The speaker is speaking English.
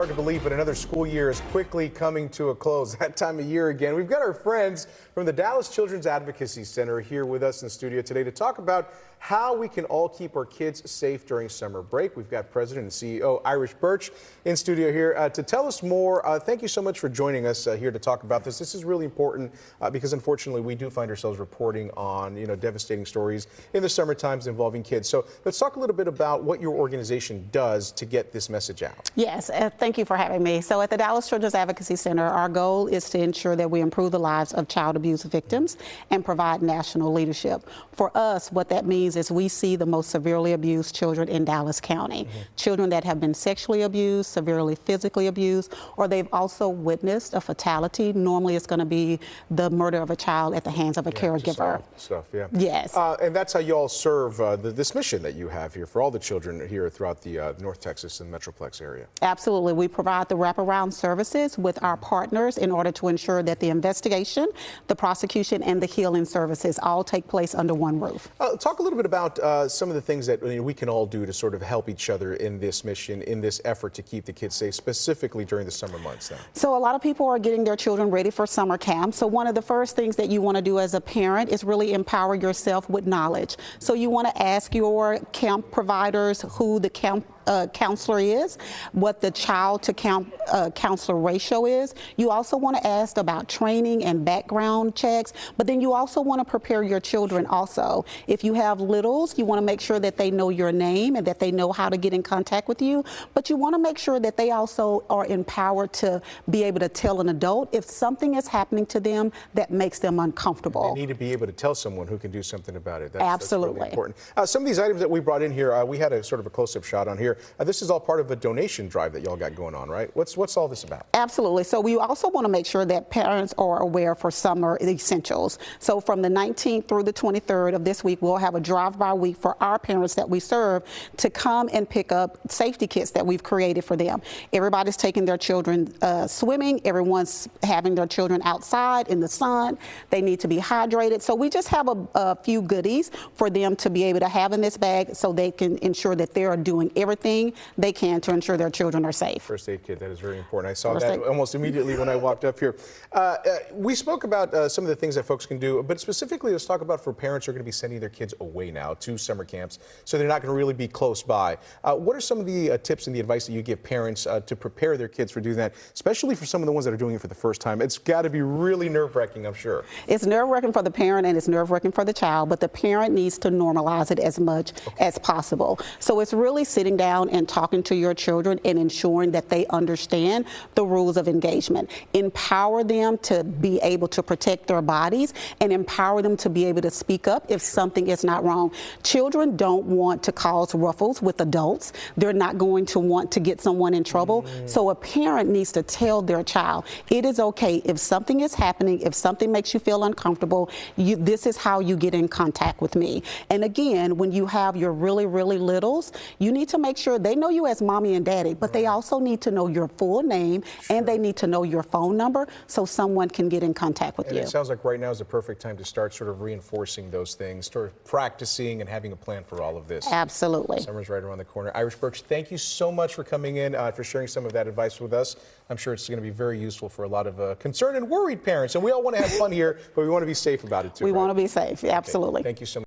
Hard to believe, but another school year is quickly coming to a close. That time of year again. We've got our friends from the Dallas Children's Advocacy Center here with us in the studio today to talk about how we can all keep our kids safe during summer break. We've got President and CEO Irish Birch in studio here to tell us more. Thank you so much for joining us here to talk about this. This is really important because unfortunately we do find ourselves reporting on devastating stories in the summer times involving kids. So let's talk a little bit about what your organization does to get this message out. Yes, thank you for having me. So at the Dallas Children's Advocacy Center, our goal is to ensure that we improve the lives of child abuse victims and provide national leadership. For us, what that means is we see the most severely abused children in Dallas County. Children that have been sexually abused, severely physically abused, or they've also witnessed a fatality. Normally it's going to be the murder of a child at the hands of a caregiver. Yes. And that's how you all serve this mission that you have here for all the children here throughout the North Texas and Metroplex area. Absolutely. We provide the wraparound services with our partners in order to ensure that the investigation, the prosecution, and the healing services all take place under one roof. Talk a little bit about some of the things that we can all do to sort of help each other in this mission, in this effort to keep the kids safe, specifically during the summer months now. So a lot of people are getting their children ready for summer camp. So one of the first things that you want to do as a parent is really empower yourself with knowledge. So you want to ask your camp providers who the camp counselor is, what the child to camp counselor ratio is. You also want to ask about training and background checks, but then you also want to prepare your children also. If you have littles, you want to make sure that they know your name and that they know how to get in contact with you, but you want to make sure that they also are empowered to be able to tell an adult if something is happening to them that makes them uncomfortable. They need to be able to tell someone who can do something about it. Absolutely. That's really important. Some of these items that we brought in here, we had a sort of a close-up shot on here. This is all part of a donation drive that y'all got going on, right? What's all this about? Absolutely. So we also want to make sure that parents are aware for summer essentials. So from the 19th through the 23rd of this week, we'll have a drive-by week for our parents that we serve to come and pick up safety kits that we've created for them. Everybody's taking their children swimming. Everyone's having their children outside in the sun. They need to be hydrated. So we just have a few goodies for them to be able to have in this bag so they can ensure that they are doing everything they can to ensure their children are safe. First aid kit, that is very important. I saw that almost immediately when I walked up here. We spoke about some of the things that folks can do, but specifically let's talk about for parents who are going to be sending their kids away now to summer camps, so they're not going to really be close by. What are some of the tips and the advice that you give parents to prepare their kids for doing that, especially for some of the ones that are doing it for the first time? It's got to be really nerve-wracking, I'm sure. It's nerve-wracking for the parent and it's nerve-wracking for the child, but the parent needs to normalize it as much as possible. So it's really sitting down and talking to your children and ensuring that they understand the rules of engagement. Empower them to be able to protect their bodies and empower them to be able to speak up if something is not wrong. Children don't want to cause ruffles with adults. They're not going to want to get someone in trouble. So a parent needs to tell their child, it is okay if something is happening, if something makes you feel uncomfortable, this is how you get in contact with me. And again, when you have your really, really littles, you need to make sure they know you as mommy and daddy, but they also need to know your full name and they need to know your phone number so someone can get in contact with you. It sounds like right now is the perfect time to start sort of reinforcing those things, start practicing and having a plan for all of this. Absolutely. Summer's right around the corner. Irish Birch, thank you so much for coming in, for sharing some of that advice with us. I'm sure it's going to be very useful for a lot of concerned and worried parents. And we all want to have fun here, but we want to be safe about it too. We want to be safe. Absolutely. Thank you so much.